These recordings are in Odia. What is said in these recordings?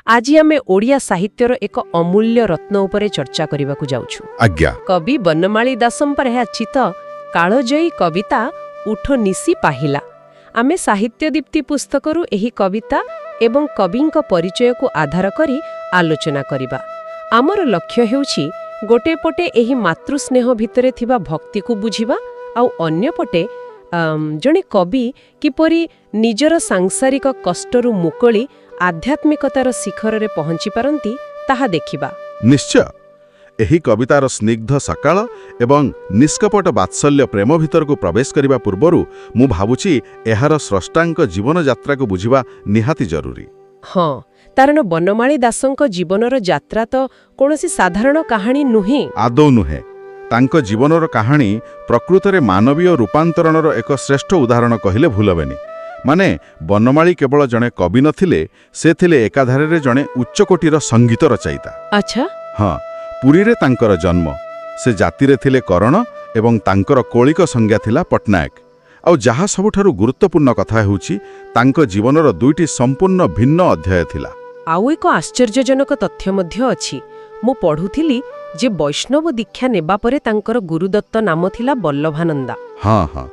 আজি आमे ओडिया साहित्यर एक अमूल्य रत्न उपरे चर्चा करबाकू जाउछु। आज्ञा कवि बनमाली दासम पर चित कालजयी कविता उठ निसी पाहिला। आमे साहित्य दीप्ति पुस्तकरू एही कविता एवं कविंक परिचय को आधार करी आलोचना करिबा। आमर लक्ष्य हेउछि गोटे पटे एही मातृस्नेह भितरे थिबा भक्ति को बुझिबा आउ अन्य पटे जणे कवि किपरि निजर सांसारिक कष्टरू मुकली आध्यात्मिकतार शिखर रे पहुंची पारंती ताहा देखिबा। निश्चय एही कवितार स्निग्ध सकाळ एवं निष्कपट वात्सल्य प्रेम भितर को प्रवेश करिबा पूर्वरु मु भाबुची एहार स्रष्टांक जीवन यात्रा को बुझिबा निहाती जरूरी। हाँ, कारण बनमाली दासंक जीवनर यात्रा तो कोनोसी साधारण कहानी नुहे। आदौ नुहे। तांक जीवनर कहानी प्रकृतरे मानवीय रूपांतरणर एक श्रेष्ठ उदाहरण कहिले भूलबेनी। माने बनमाली केवल जणे कवि नथिले, से थिले एकाधारे जणे उच्चकोटीर संगीत रचयिता। अच्छा हाँ, पुरी रे तांकर जन्म, से जातिरे थिले करण एवं तांकर कौलिक संज्ञा थिला पटनायक। आउ जहा सबुठारु गुरुत्वपूर्ण कथा हेउछि तांक जीवनर दुईटी संपूर्ण भिन्न अध्याय थिला। आउ एक आश्चर्यजनक तथ्य मध्य अछि। मु पढुथिली जे वैष्णव दीक्षा नेबा परे तांकर गुरुदत्त नाम थिला बल्लभानंदा। हाँ हाँ,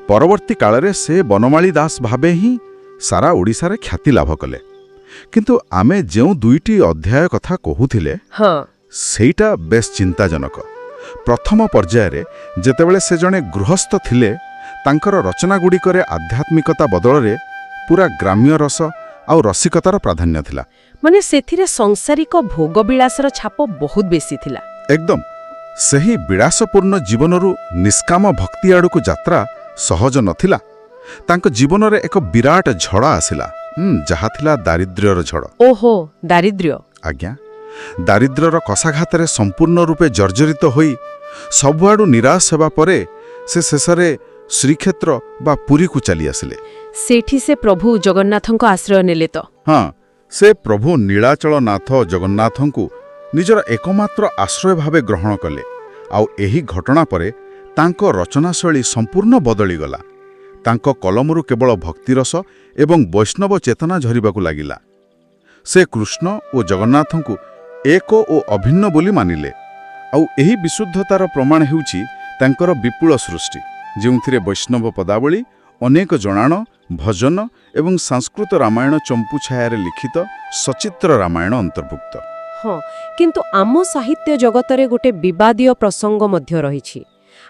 परवर्ती कालरे से बनमाली दास भाबे ही सारा ओडिसा रे ख्याति लाभ कले। किंतु आमे जेउ दुईटी अध्याय कथा कहुथिले, हाँ, सेईटा बेस चिंताजनक। प्रथम पर्याय रे जेतेबेले से जणे गृहस्थ थिले, तांकर रचना गुड़िकरे आध्यात्मिकता बदलरे पूरा ग्राम्य रस आउ रसिकतार प्राधान्य थिला। माने सेथिरे सांसारिक भोगविलासर छाप बहुत बेसी थिला। एकदम सही विलासपूर्ण जीवनरू निष्काम भक्ति आड़कू यात्रा सहज नथिला। तांक जीवन रे एक विराट झड़ आसिला, जहा थिला दारिद्र्यर झड़। ओहो, दारिद्र्य। आज्ञा, दारिद्र्यर कषाघातरे संपूर्ण रूपे जर्जरित होई सबुआडू निराश हेबा परे से शेषरे श्रीक्षेत्र बा पुरी को चली आसिले। सेठी से प्रभु जगन्नाथंको आश्रय नेले तो। हाँ, से प्रभु नीलाचलनाथ जगन्नाथंकु निजर एकमात्र आश्रय भावे ग्रहण कले। आउ एही घटना परे तांको रचनाशैली संपूर्ण बदली गला। तांको कलमरू केवल भक्तिरस एवं वैष्णव चेतना झरिबाकू लागिला। से कृष्ण और जगन्नाथंकु एक और अभिन्न बोली मानिले। आउ एही विशुद्धतार प्रमाण हेउछि तांकर विपुल सृष्टि, जेउथिरे वैष्णव पदावली, अनेक जणाण, भजन एवं संस्कृत रामायण चंपू छाया लिखित सचित्र रामायण अंतर्भुक्त। हाँ, किंतु आम साहित्य जगतरे गोटे विवादीय प्रसंग मध्य रहिछि।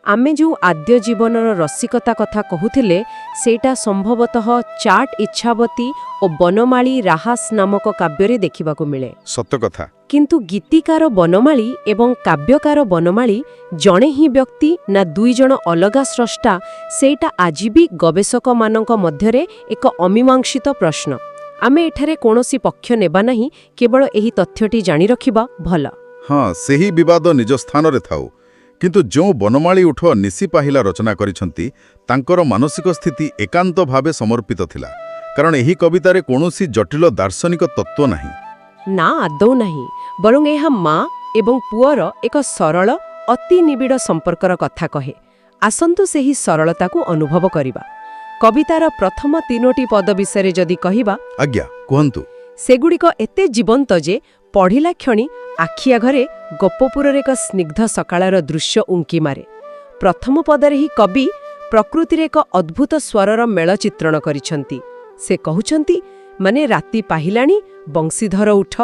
आमे जो आद्य जीवनर रसिकता कथा कहूथिले, सेटा संभवतः चाट इच्छावती और बनमाली राहास नामक काव्यरे देखिबाकू मिले। सत्य कथा। किंतु गीतिकार बनमाली एवं काव्यकार बनमाली जणे ही व्यक्ति ना दुई जण अलगा स्रष्टा, सेटा आजि भी गवेषक मानक मध्यरे एक अमीमांसित प्रश्न। आमे एठारे कोनोसी पक्ष नेबा नहीं, केवल एही तथ्यटी जानि रखिबा भल। हाँ, सेही विवाद निज स्थान रे थाउ। किंतु जो बनमाली उठ निसी पाहिला रचना करिसंती, तांकर मानसिक स्थिति एकांत भावे समर्पित थिला। कारण एही कवितारे कोनोसी जटिल दार्शनिक तत्व नाही। ना आदौ नहीं, बरং एहा माँ एवं पुअर एक सरल अति निबिड़ संपर्कर कथा कहे। आसंतु सेही सरलता को अनुभव करिबा। कवितार प्रथम तीनोटी पद विषय जदि कहिबा, आज्ञा कहंतु। सेगुड़िक एते जीवंत जे पढ़िला क्षणी आखि आघरे गोपपुरर एक स्निग्ध सकाळर दृश्य उंकी मारे। प्रथम पदरे ही कवि प्रकृतिर एक अद्भुत स्वरर मेल चित्रण करिछंती। से कहउछंती, माने राति पाहिलाणी, बंशीधर उठ,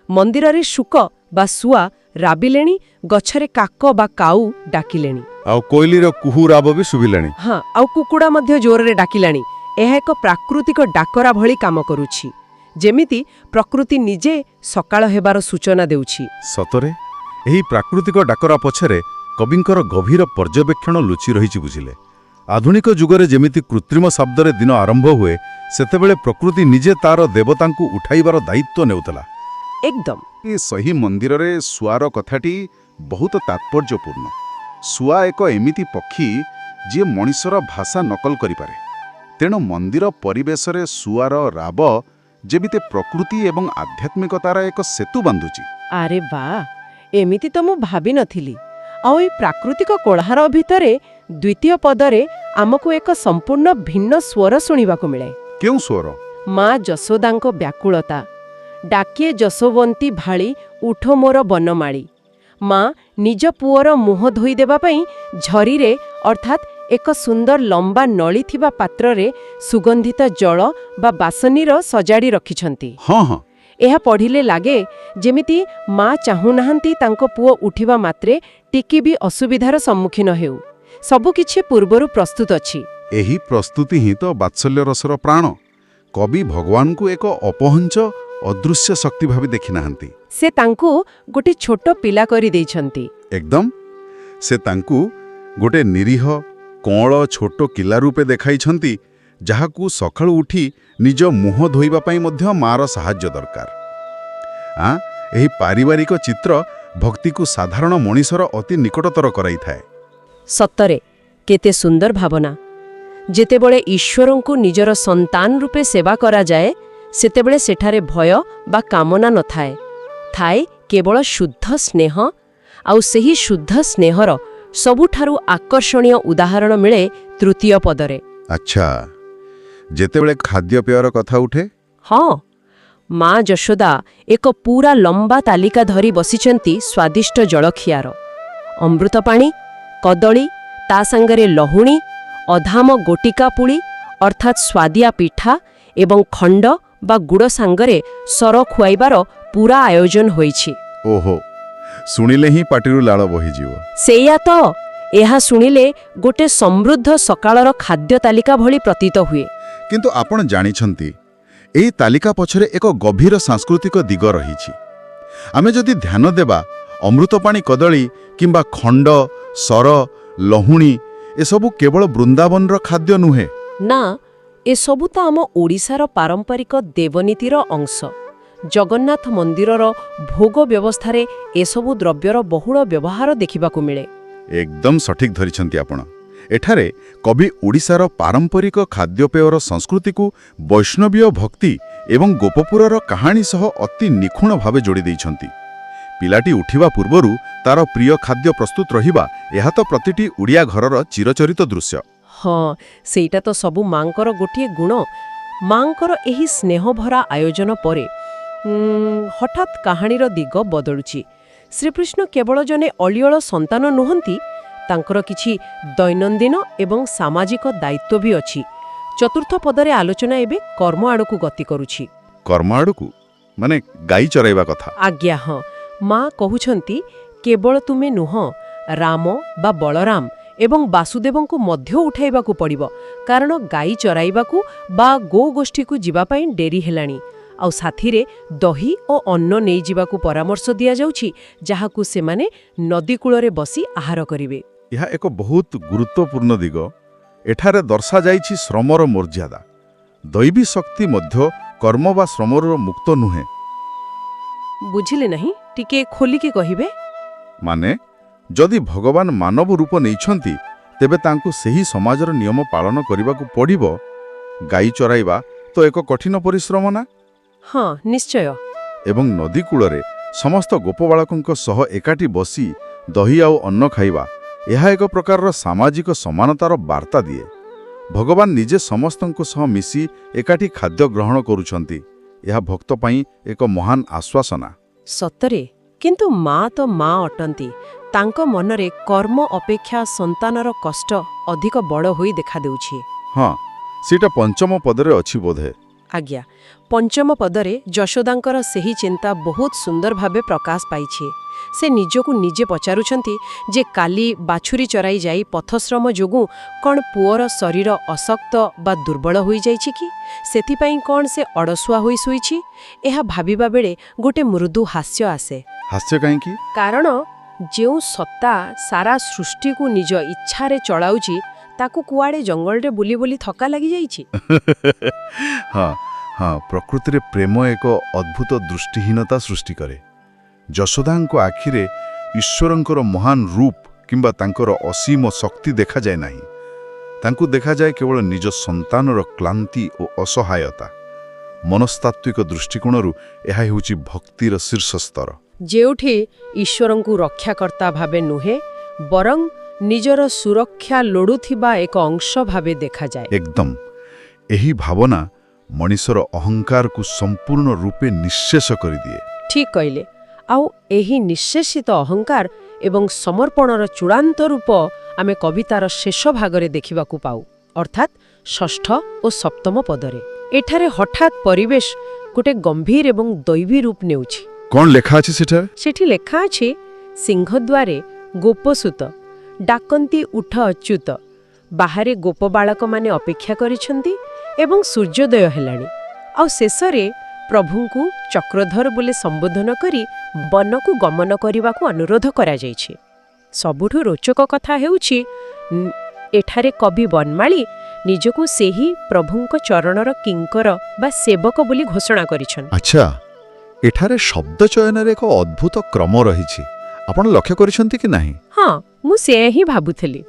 मंदिर रे शुक बा सुआ राबिलेणी, गछरे काक बा काऊ डाकिलेणी, आउ कोइलीर कुहू राब भी सुभिलाणी। हाँ, आउ कुकुड़ा मध्य जोर रे डाकिलाणी। एहा एक प्राकृतिक डाकरा भଳି काम करूछि, जेमिति प्रकृति निजे सकाळ हेबार सूचना देउछि। सतरे एही प्राकृतिक डाकरा पछरे कविंकर गभीर पर्यवेक्षण लुचि रहिछि बुझिले। आधुनिक जुगरे जेमिति कृत्रिम शब्दरे दिन आरंभ हुए, सेतेबेले प्रकृति निजे तार देवतांकु उठाइबार दायित्व नेउतला। एकदम ए सही मंदिर रे सुआर कथाटी बहुत तात्पर्यपूर्ण। सुआ एक एमिति पक्षी जे मनिषर भाषा नकल करि पारे। तेणु मंदिर परिवेश रे सुआर राब जेमिति प्रकृति एवं आध्यात्मिकतार एक सेतु बांधुची। अरे वाह, एमिति तो मु भाबी नथिली। आउ ए प्राकृतिक कोलाहल भितरे द्वितीय पदरे आमको एक संपूर्ण भिन्न स्वर सुनिबाकू मिले। केउ स्वर? माँ जशोदांको व्याकुलता, ଡାକେ ଯଶୋବନ୍ତୀ ଭାଳି ଉଠ ମୋର ବନମାଳି। ମା ନିଜ ପୁଅର ମୁହଁ ଧୋଇଦେବା ପାଇଁ ଝରିରେ ଅର୍ଥାତ୍ ଏକ ସୁନ୍ଦର ଲମ୍ବା ନଳି ଥିବା ପାତ୍ରରେ ସୁଗନ୍ଧିତ ଜଳ ବା ବାସନୀର ସଜାଡ଼ି ରଖିଛନ୍ତି। ହଁ ହଁ ଏହା ପଢ଼ିଲେ ଲାଗେ ଯେମିତି ମା ଚାହୁଁନାହାନ୍ତି ତାଙ୍କ ପୁଅ ଉଠିବା ମାତ୍ରେ ଟିକେ ବି ଅସୁବିଧାର ସମ୍ମୁଖୀନ ହେଉ। ସବୁକିଛି ପୂର୍ବରୁ ପ୍ରସ୍ତୁତ ଅଛି। ଏହି ପ୍ରସ୍ତୁତି ହିଁ ତ ବାତ୍ସଲ୍ୟ ରସର ପ୍ରାଣ। କବି ଭଗବାନଙ୍କୁ ଏକ ଅପହଞ୍ଚ ଅଦୃଶ୍ୟ ଶକ୍ତି ଭାବି ଦେଖିନାହାନ୍ତି। ସେ ତାଙ୍କୁ ଗୋଟେ ଛୋଟ ପିଲା କରି ଦେଇଛନ୍ତି। ଏକଦମ ସେ ତାଙ୍କୁ ଗୋଟେ ନିରୀହ କଅଁଳ ଛୋଟ କିଲା ରୂପେ ଦେଖାଇଛନ୍ତି, ଯାହାକୁ ସକାଳୁ ଉଠି ନିଜ ମୁହଁ ଧୋଇବା ପାଇଁ ମଧ୍ୟ ମାର ସାହାଯ୍ୟ ଦରକାର। ଏହି ପାରିବାରିକ ଚିତ୍ର ଭକ୍ତିକୁ ସାଧାରଣ ମଣିଷର ଅତି ନିକଟତର କରାଇଥାଏ। ସତରେ କେତେ ସୁନ୍ଦର ଭାବନା। ଯେତେବେଳେ ଈଶ୍ୱରଙ୍କୁ ନିଜର ସନ୍ତାନ ରୂପେ ସେବା କରାଯାଏ, ସେତେବେଳେ ସେଠାରେ ଭୟ ବା କାମନା ନଥାଏ, ଥାଏ କେବଳ ଶୁଦ୍ଧ ସ୍ନେହ। ଆଉ ସେହି ଶୁଦ୍ଧ ସ୍ନେହର ସବୁଠାରୁ ଆକର୍ଷଣୀୟ ଉଦାହରଣ ମିଳେ ତୃତୀୟ ପଦରେ। ଆଚ୍ଛା, ଯେତେବେଳେ ଖାଦ୍ୟପେୟର କଥା ଉଠେ? ହଁ, ମା ଯଶୋଦା ଏକ ପୂରା ଲମ୍ବା ତାଲିକା ଧରି ବସିଛନ୍ତି ସ୍ୱାଦିଷ୍ଟ ଜଳଖିଆର। ଅମୃତପାଣି, କଦଳୀ, ତା ସାଙ୍ଗରେ ଲହୁଣୀ, ଅଧାମ ଗୋଟିକା ପୁଳି ଅର୍ଥାତ୍ ସ୍ୱାଦିଆ ପିଠା ଏବଂ ଖଣ୍ଡ ବା ଗୁଡ଼ ସାଙ୍ଗରେ ସର ଖୁଆଇବାର ପୂରା ଆୟୋଜନ ହୋଇଛି। ଓହୋ, ଶୁଣିଲେ ହିଁ ପାଟିରୁ ଲାଳ ବୋହିଯିବ। ସେଇଆ ତ, ଏହା ଶୁଣିଲେ ଗୋଟେ ସମୃଦ୍ଧ ସକାଳର ଖାଦ୍ୟ ତାଲିକା ଭଳି ପ୍ରତୀତ ହୁଏ। କିନ୍ତୁ ଆପଣ ଜାଣିଛନ୍ତି, ଏହି ତାଲିକା ପଛରେ ଏକ ଗଭୀର ସାଂସ୍କୃତିକ ଦିଗ ରହିଛି। ଆମେ ଯଦି ଧ୍ୟାନ ଦେବା, ଅମୃତପାଣି କଦଳୀ କିମ୍ବା ଖଣ୍ଡ, ସର, ଲହୁଣୀ ଏସବୁ କେବଳ ବୃନ୍ଦାବନର ଖାଦ୍ୟ ନୁହେଁ। ନା, ଏସବୁ ତ ଆମ ଓଡ଼ିଶାର ପାରମ୍ପରିକ ଦେବନୀତିର ଅଂଶ। ଜଗନ୍ନାଥ ମନ୍ଦିରର ଭୋଗ ବ୍ୟବସ୍ଥାରେ ଏସବୁ ଦ୍ରବ୍ୟର ବହୁଳ ବ୍ୟବହାର ଦେଖିବାକୁ ମିଳେ। ଏକଦମ ସଠିକ୍ ଧରିଛନ୍ତି ଆପଣ। ଏଠାରେ କବି ଓଡ଼ିଶାର ପାରମ୍ପରିକ ଖାଦ୍ୟପେୟର ସଂସ୍କୃତିକୁ ବୈଷ୍ଣବୀୟ ଭକ୍ତି ଏବଂ ଗୋପପୁରର କାହାଣୀ ସହ ଅତି ନିଖୁଣ ଭାବେ ଯୋଡ଼ି ଦେଇଛନ୍ତି। ପିଲାଟି ଉଠିବା ପୂର୍ବରୁ ତାର ପ୍ରିୟ ଖାଦ୍ୟ ପ୍ରସ୍ତୁତ ରହିବା, ଏହା ତ ପ୍ରତିଟି ଓଡ଼ିଆ ଘରର ଚିରଚରିତ ଦୃଶ୍ୟ। ହଁ, ସେଇଟା ତ ସବୁ ମାଙ୍କର ଗୋଟିଏ ଗୁଣ। ମାଙ୍କର ଏହି ସ୍ନେହଭରା ଆୟୋଜନ ପରେ ହଠାତ୍ କାହାଣୀର ଦିଗ ବଦଳୁଛି। ଶ୍ରୀକୃଷ୍ଣ କେବଳ ଜଣେ ଅଳିଅଳ ସନ୍ତାନ ନୁହନ୍ତି, ତାଙ୍କର କିଛି ଦୈନନ୍ଦିନ ଏବଂ ସାମାଜିକ ଦାୟିତ୍ୱ ବି ଅଛି। ଚତୁର୍ଥ ପଦରେ ଆଲୋଚନା ଏବେ କର୍ମ ଆଡ଼କୁ ଗତି କରୁଛି। କର୍ମ ଆଡ଼କୁ? ମାନେ ଗାଈ ଚରାଇବା କଥା? ଆଜ୍ଞା ହଁ। ମା କହୁଛନ୍ତି, କେବଳ ତୁମେ ନୁହଁ, ରାମ ବା ବଳରାମ ଏବଂ ବାସୁଦେବଙ୍କୁ ମଧ୍ୟ ଉଠାଇବାକୁ ପଡ଼ିବ, କାରଣ ଗାଈ ଚରାଇବାକୁ ବା ଗୋ ଗୋଷ୍ଠୀକୁ ଯିବା ପାଇଁ ଡେରି ହେଲାଣି। ଆଉ ସାଥିରେ ଦହି ଓ ଅନ୍ନ ନେଇଯିବାକୁ ପରାମର୍ଶ ଦିଆଯାଉଛି, ଯାହାକୁ ସେମାନେ ନଦୀ କୂଳରେ ବସି ଆହାର କରିବେ। ଏହା ଏକ ବହୁତ ଗୁରୁତ୍ୱପୂର୍ଣ୍ଣ ଦିଗ। ଏଠାରେ ଦର୍ଶାଯାଇଛି ଶ୍ରମର ମର୍ଯ୍ୟାଦା। ଦୈବୀ ଶକ୍ତି ମଧ୍ୟ କର୍ମ ବା ଶ୍ରମର ମୁକ୍ତ ନୁହେଁ। ବୁଝିଲେ ନାହିଁ, ଟିକେ ଖୋଲିକି କହିବେ? ମାନେ, ଯଦି ଭଗବାନ ମାନବ ରୂପ ନେଇଛନ୍ତି, ତେବେ ତାଙ୍କୁ ସେହି ସମାଜର ନିୟମ ପାଳନ କରିବାକୁ ପଡ଼ିବ। ଗାଈ ଚରାଇବା ତ ଏକ କଠିନ ପରିଶ୍ରମ ନା? ହଁ, ନିଶ୍ଚୟ। ଏବଂ ନଦୀ କୂଳରେ ସମସ୍ତ ଗୋପବାଳକଙ୍କ ସହ ଏକାଠି ବସି ଦହି ଆଉ ଅନ୍ନ ଖାଇବା, ଏହା ଏକ ପ୍ରକାରର ସାମାଜିକ ସମାନତାର ବାର୍ତ୍ତା ଦିଏ। ଭଗବାନ ନିଜେ ସମସ୍ତଙ୍କ ସହ ମିଶି ଏକାଠି ଖାଦ୍ୟ ଗ୍ରହଣ କରୁଛନ୍ତି। ଏହା ଭକ୍ତ ପାଇଁ ଏକ ମହାନ ଆଶ୍ୱାସନା। ସତରେ, କିନ୍ତୁ ମା ତ ମା ଅଟନ୍ତି। ତାଙ୍କ ମନରେ କର୍ମ ଅପେକ୍ଷା ସନ୍ତାନର କଷ୍ଟ ଅଧିକ ବଡ଼ ହୋଇ ଦେଖାଦେଉଛି। ହଁ, ସେଇଟା ପଞ୍ଚମ ପଦରେ ଅଛି ବୋଧେ। ଆଜ୍ଞା, ପଞ୍ଚମ ପଦରେ ଯଶୋଦାଙ୍କର ସେହି ଚିନ୍ତା ବହୁତ ସୁନ୍ଦର ଭାବେ ପ୍ରକାଶ ପାଇଛି। ସେ ନିଜକୁ ନିଜେ ପଚାରୁଛନ୍ତି ଯେ କାଲି ବାଛୁରୀ ଚରାଇ ଯାଇ ପଥଶ୍ରମ ଯୋଗୁଁ କ'ଣ ପୁଅର ଶରୀର ଅଶକ୍ତ ବା ଦୁର୍ବଳ ହୋଇଯାଇଛି କି? ସେଥିପାଇଁ କ'ଣ ସେ ଅଳସୁଆ ହୋଇ ଶୋଇଛି? ଏହା ଭାବିବା ବେଳେ ଗୋଟେ ମୃଦୁ ହାସ୍ୟ ଆସେ। ହାସ୍ୟ କାହିଁକି? କାରଣ ଯେଉଁ ସତ୍ତା ସାରା ସୃଷ୍ଟିକୁ ନିଜ ଇଚ୍ଛାରେ ଚଳାଉଛି, ତାକୁ କୁଆଡ଼େ ଜଙ୍ଗଲରେ ବୁଲି ବୁଲି ଥକା ଲାଗିଯାଇଛି। ହଁ ହଁ, ପ୍ରକୃତିରେ ପ୍ରେମ ଏକ ଅଦ୍ଭୁତ ଦୃଷ୍ଟିହୀନତା ସୃଷ୍ଟି କରେ। ଯଶୋଦାଙ୍କ ଆଖିରେ ଈଶ୍ୱରଙ୍କର ମହାନ ରୂପ କିମ୍ବା ତାଙ୍କର ଅସୀମ ଶକ୍ତି ଦେଖାଯାଏ ନାହିଁ। ତାଙ୍କୁ ଦେଖାଯାଏ କେବଳ ନିଜ ସନ୍ତାନର କ୍ଳାନ୍ତି ଓ ଅସହାୟତା। ମନସ୍ତାତ୍ତ୍ୱିକ ଦୃଷ୍ଟିକୋଣରୁ ଏହା ହେଉଛି ଭକ୍ତିର ଶୀର୍ଷସ୍ତର, ଯେଉଁଠି ଈଶ୍ୱରଙ୍କୁ ରକ୍ଷାକର୍ତ୍ତା ଭାବେ ନୁହେଁ, ବରଂ ନିଜର ସୁରକ୍ଷା ଲୋଡୁଥିବା ଏକ ଅଂଶ ଭାବେ ଦେଖାଯାଏ। ଏକଦମ। ଏହି ଭାବନା ମଣିଷର ଅହଙ୍କାରକୁ ସମ୍ପୂର୍ଣ୍ଣ ରୂପେ ନିଃଶେଷ କରିଦିଏ। ଠିକ୍ କହିଲେ। ଆଉ ଏହି ନିଃଶେଷିତ ଅହଙ୍କାର ଏବଂ ସମର୍ପଣର ଚୂଡ଼ାନ୍ତ ରୂପ ଆମେ କବିତାର ଶେଷ ଭାଗରେ ଦେଖିବାକୁ ପାଉ, ଅର୍ଥାତ୍ ଷଷ୍ଠ ଓ ସପ୍ତମ ପଦରେ। ଏଠାରେ ହଠାତ୍ ପରିବେଶ ଗୋଟେ ଗମ୍ଭୀର ଏବଂ ଦୈବୀ ରୂପ ନେଉଛି। କ'ଣ ଲେଖା ଅଛି ସେଠାରେ? ସେଠି ଲେଖା ଅଛି, ସିଂହଦ୍ୱାରେ ଗୋପସୂତ ଡାକନ୍ତି ଉଠ ଅଚ୍ୟୁତ। ବାହାରେ ଗୋପ ବାଳକମାନେ ଅପେକ୍ଷା କରିଛନ୍ତି ଏବଂ ସୂର୍ଯ୍ୟୋଦୟ ହେଲାଣି। ଆଉ ଶେଷରେ ପ୍ରଭୁଙ୍କୁ ଚକ୍ରଧର ବୋଲି ସମ୍ବୋଧନ କରି ବନକୁ ଗମନ କରିବାକୁ ଅନୁରୋଧ କରାଯାଇଛି। ସବୁଠୁ ରୋଚକ କଥା ହେଉଛି ଏଠାରେ କବି ବନମାଳୀ ନିଜକୁ ସେହି ପ୍ରଭୁଙ୍କ ଚରଣର କିଙ୍କର ବା ସେବକ ବୋଲି ଘୋଷଣା କରିଛନ୍ତି। ଆଚ୍ଛା, ଏଠାରେ ଶବ୍ଦ ଚୟନରେ ଏକ ଅଦ୍ଭୁତ କ୍ରମ ରହିଛି। ଆପଣ ଲକ୍ଷ୍ୟ କରିଛନ୍ତି କି ନାହିଁ? ହଁ, ମୁଁ ସେୟା ହିଁ ଭାବୁଥିଲି।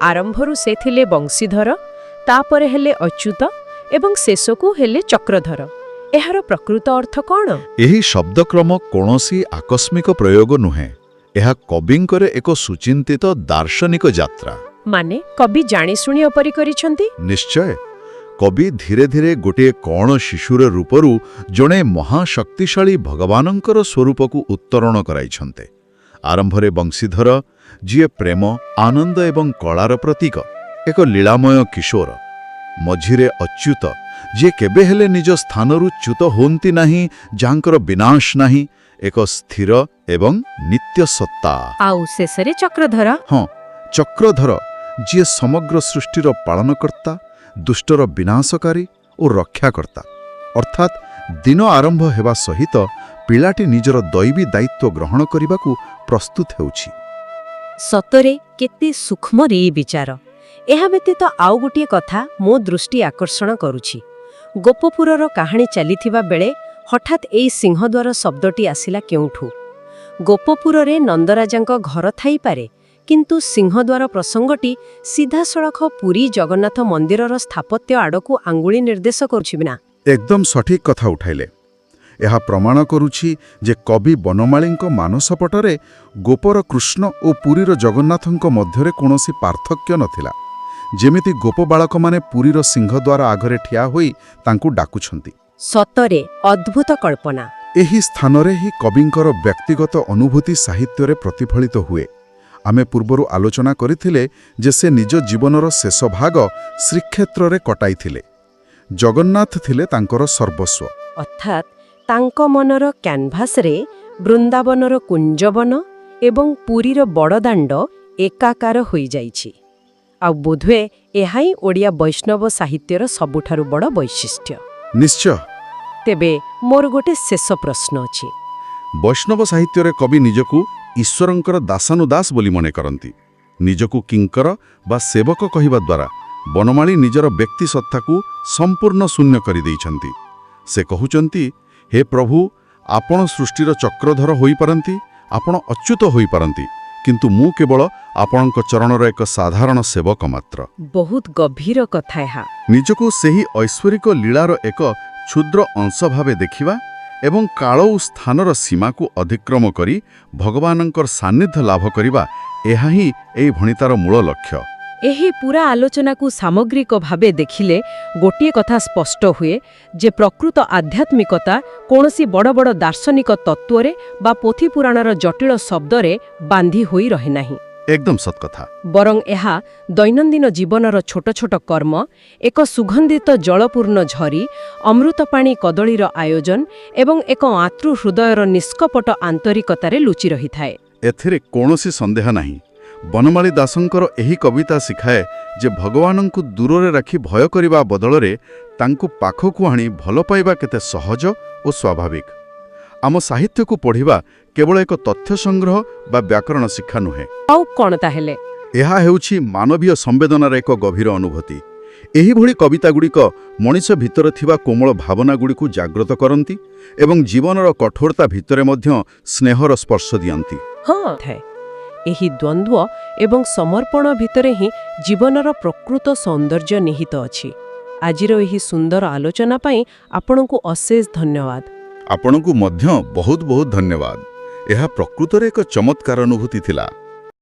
ଆରମ୍ଭରୁ ସେ ଥିଲେ ବଂଶୀଧର, ତାପରେ ହେଲେ ଅଚ୍ୟୁତ ଏବଂ ଶେଷକୁ ହେଲେ ଚକ୍ରଧର। ଏହାର ପ୍ରକୃତ ଅର୍ଥ କ'ଣ? ଏହି ଶବ୍ଦକ୍ରମ କୌଣସି ଆକସ୍ମିକ ପ୍ରୟୋଗ ନୁହେଁ। ଏହା କବିଙ୍କର ଏକ ସୁଚିନ୍ତିତ ଦାର୍ଶନିକ ଯାତ୍ରା। ମାନେ କବି ଜାଣିଶୁଣି ଅପରି କରିଛନ୍ତି? ନିଶ୍ଚୟ। କବି ଧୀରେ ଧୀରେ ଗୋଟିଏ କଅଣ ଶିଶୁର ରୂପରୁ ଜଣେ ମହାଶକ୍ତିଶାଳୀ ଭଗବାନଙ୍କର ସ୍ୱରୂପକୁ ଉତ୍ତରଣ କରାଇଛନ୍ତି। ଆରମ୍ଭରେ ବଂଶୀଧର, ଯିଏ ପ୍ରେମ, ଆନନ୍ଦ ଏବଂ କଳାର ପ୍ରତୀକ, ଏକ ଲୀଳାମୟ କିଶୋର। ମଝିରେ ଅଚ୍ୟୁତ, ଯିଏ କେବେ ହେଲେ ନିଜ ସ୍ଥାନରୁ ଚ୍ୟୁତ ହୁଅନ୍ତି ନାହିଁ, ଯାହାଙ୍କର ବିନାଶ ନାହିଁ, ଏକ ସ୍ଥିର ଏବଂ ନିତ୍ୟ ସତ୍ତା। ଆଉ ଶେଷରେ ଚକ୍ରଧର। ହଁ, ଚକ୍ରଧର, ଯିଏ ସମଗ୍ର ସୃଷ୍ଟିର ପାଳନକର୍ତ୍ତା, ଦୁଷ୍ଟର ବିନାଶକାରୀ ଓ ରକ୍ଷାକର୍ତ୍ତା। ଅର୍ଥାତ୍ ଦିନ ଆରମ୍ଭ ହେବା ସହିତ ପିଲାଟି ନିଜର ଦୈବୀ ଦାୟିତ୍ୱ ଗ୍ରହଣ କରିବାକୁ ପ୍ରସ୍ତୁତ ହେଉଛି। ସତରେ କେତେ ସୂକ୍ଷ୍ମରେ ଏ ବିଚାର। ଏହା ବ୍ୟତୀତ ଆଉ ଗୋଟିଏ କଥା ମୋ ଦୃଷ୍ଟି ଆକର୍ଷଣ କରୁଛି। ଗୋପପୁରର କାହାଣୀ ଚାଲିଥିବା ବେଳେ ହଠାତ୍ ଏଇ ସିଂହଦ୍ୱାର ଶବ୍ଦଟି ଆସିଲା କେଉଁଠୁ? ଗୋପପୁରରେ ନନ୍ଦରାଜାଙ୍କ ଘର ଥାଇପାରେ, କିନ୍ତୁ ସିଂହଦ୍ୱାର ପ୍ରସଙ୍ଗଟି ସିଧାସଳଖ ପୁରୀ ଜଗନ୍ନାଥ ମନ୍ଦିରର ସ୍ଥାପତ୍ୟ ଆଡ଼କୁ ଆଙ୍ଗୁଳି ନିର୍ଦ୍ଦେଶ କରୁଛି ନା? ଏକଦମ ସଠିକ୍ କଥା ଉଠାଇଲେ। ଏହା ପ୍ରମାଣ କରୁଛି ଯେ କବି ବନମାଳୀଙ୍କ ମାନସପଟରେ ଗୋପର କୃଷ୍ଣ ଓ ପୁରୀର ଜଗନ୍ନାଥଙ୍କ ମଧ୍ୟରେ କୌଣସି ପାର୍ଥକ୍ୟ ନଥିଲା। ଯେମିତି ଗୋପ ବାଳକମାନେ ପୁରୀର ସିଂହଦ୍ୱାର ଆଗରେ ଠିଆ ହୋଇ ତାଙ୍କୁ ଡାକୁଛନ୍ତି। ସତରେ ଅଦ୍ଭୁତ କଳ୍ପନା। ଏହି ସ୍ଥାନରେ ହିଁ କବିଙ୍କର ବ୍ୟକ୍ତିଗତ ଅନୁଭୂତି ସାହିତ୍ୟରେ ପ୍ରତିଫଳିତ ହୁଏ। ଆମେ ପୂର୍ବରୁ ଆଲୋଚନା କରିଥିଲେ ଯେ ସେ ନିଜ ଜୀବନର ଶେଷ ଭାଗ ଶ୍ରୀକ୍ଷେତ୍ରରେ କଟାଇଥିଲେ। ଜଗନ୍ନାଥ ଥିଲେ ତାଙ୍କର ସର୍ବସ୍ୱ। ଅର୍ଥାତ୍ ତାଙ୍କ ମନର କ୍ୟାନଭାସରେ ବୃନ୍ଦାବନର କୁଞ୍ଜବନ ଏବଂ ପୁରୀର ବଡ଼ଦାଣ୍ଡ ଏକାକାର ହୋଇଯାଇଛି। ଆଉ ବୋଧହୁଏ ଏହା ହିଁ ଓଡ଼ିଆ ବୈଷ୍ଣବ ସାହିତ୍ୟର ସବୁଠାରୁ ବଡ଼ ବୈଶିଷ୍ଟ୍ୟ। ନିଶ୍ଚୟ। ତେବେ ମୋର ଗୋଟେ ଶେଷ ପ୍ରଶ୍ନ ଅଛି। ବୈଷ୍ଣବ ସାହିତ୍ୟରେ କବି ନିଜକୁ ଈଶ୍ୱରଙ୍କର ଦାସାନୁଦାସ ବୋଲି ମନେ କରନ୍ତି। ନିଜକୁ କିଙ୍କର ବା ସେବକ କହିବା ଦ୍ୱାରା ବନମାଳୀ ନିଜର ବ୍ୟକ୍ତି ସତ୍ତାକୁ ସମ୍ପୂର୍ଣ୍ଣ ଶୂନ୍ୟ କରିଦେଇଛନ୍ତି। ସେ କହୁଛନ୍ତି, ହେ ପ୍ରଭୁ, ଆପଣ ସୃଷ୍ଟିର ଚକ୍ରଧର ହୋଇପାରନ୍ତି, ଆପଣ ଅଚ୍ୟୁତ ହୋଇପାରନ୍ତି, କିନ୍ତୁ ମୁଁ କେବଳ ଆପଣଙ୍କ ଚରଣର ଏକ ସାଧାରଣ ସେବକ ମାତ୍ର। ବହୁତ ଗଭୀର କଥା ଏହା। ନିଜକୁ ସେହି ଐଶ୍ୱରିକ ଲୀଳାର ଏକ କ୍ଷୁଦ୍ର ଅଂଶ ଭାବେ ଦେଖିବା ଏବଂ କାଳ ଓ ସ୍ଥାନର ସୀମାକୁ ଅତିକ୍ରମ କରି ଭଗବାନଙ୍କର ସାନ୍ନିଧ୍ୟ ଲାଭ କରିବା, ଏହା ହିଁ ଏହି ଭଣିତାର ମୂଳ ଲକ୍ଷ୍ୟ। ଏହି ପୁରା ଆଲୋଚନାକୁ ସାମଗ୍ରିକ ଭାବେ ଦେଖିଲେ ଗୋଟିଏ କଥା ସ୍ପଷ୍ଟ ହୁଏ ଯେ ପ୍ରକୃତ ଆଧ୍ୟାତ୍ମିକତା କୌଣସି ବଡ଼ ବଡ଼ ଦାର୍ଶନିକ ତତ୍ତ୍ୱରେ ବା ପୋଥିପୁରାଣର ଜଟିଳ ଶବ୍ଦରେ ବାନ୍ଧି ହୋଇ ରହେ ନାହିଁ। ଏକଦମ ସତ କଥା। ବରଂ ଏହା ଦୈନନ୍ଦିନ ଜୀବନର ଛୋଟ ଛୋଟ କର୍ମ, ଏକ ସୁଗନ୍ଧିତ ଜଳପୂର୍ଣ୍ଣ ଝରି, ଅମୃତପାଣି କଦଳୀର ଆୟୋଜନ ଏବଂ ଏକ ଆତୃ ହୃଦୟର ନିଷ୍କପଟ ଆନ୍ତରିକତାରେ ଲୁଚି ରହିଥାଏ। ଏଥିରେ କୌଣସି ସନ୍ଦେହ ନାହିଁ। ବନମାଳୀ ଦାସଙ୍କର ଏହି କବିତା ଶିଖାଏ ଯେ ଭଗବାନଙ୍କୁ ଦୂରରେ ରାଖି ଭୟ କରିବା ବଦଳରେ ତାଙ୍କୁ ପାଖକୁ ଆଣି ଭଲ ପାଇବା କେତେ ସହଜ ଓ ସ୍ୱାଭାବିକ। ଆମ ସାହିତ୍ୟକୁ ପଢ଼ିବା କେବଳ ଏକ ତଥ୍ୟ ସଂଗ୍ରହ ବା ବ୍ୟାକରଣ ଶିକ୍ଷା ନୁହେଁ। ଆଉ କ'ଣ ତାହେଲେ? ଏହା ହେଉଛି ମାନବୀୟ ସମ୍ବେଦନାର ଏକ ଗଭୀର ଅନୁଭୂତି। ଏହିଭଳି କବିତାଗୁଡ଼ିକ ମଣିଷ ଭିତରେ ଥିବା କୋମଳ ଭାବନାଗୁଡ଼ିକୁ ଜାଗ୍ରତ କରନ୍ତି ଏବଂ ଜୀବନର କଠୋରତା ଭିତରେ ମଧ୍ୟ ସ୍ନେହର ସ୍ପର୍ଶ ଦିଅନ୍ତି। ହଁ ଥାଏ। ଏହି ଦ୍ୱନ୍ଦ୍ୱ ଏବଂ ସମର୍ପଣ ଭିତରେ ହିଁ ଜୀବନର ପ୍ରକୃତ ସୌନ୍ଦର୍ଯ୍ୟ ନିହିତ ଅଛି। ଆଜିର ଏହି ସୁନ୍ଦର ଆଲୋଚନା ପାଇଁ ଆପଣଙ୍କୁ ଅଶେଷ ଧନ୍ୟବାଦ। ଆପଣଙ୍କୁ ମଧ୍ୟ ବହୁତ ବହୁତ ଧନ୍ୟବାଦ। ଏହା ପ୍ରକୃତରେ ଏକ ଚମତ୍କାର ଅନୁଭୂତି ଥିଲା।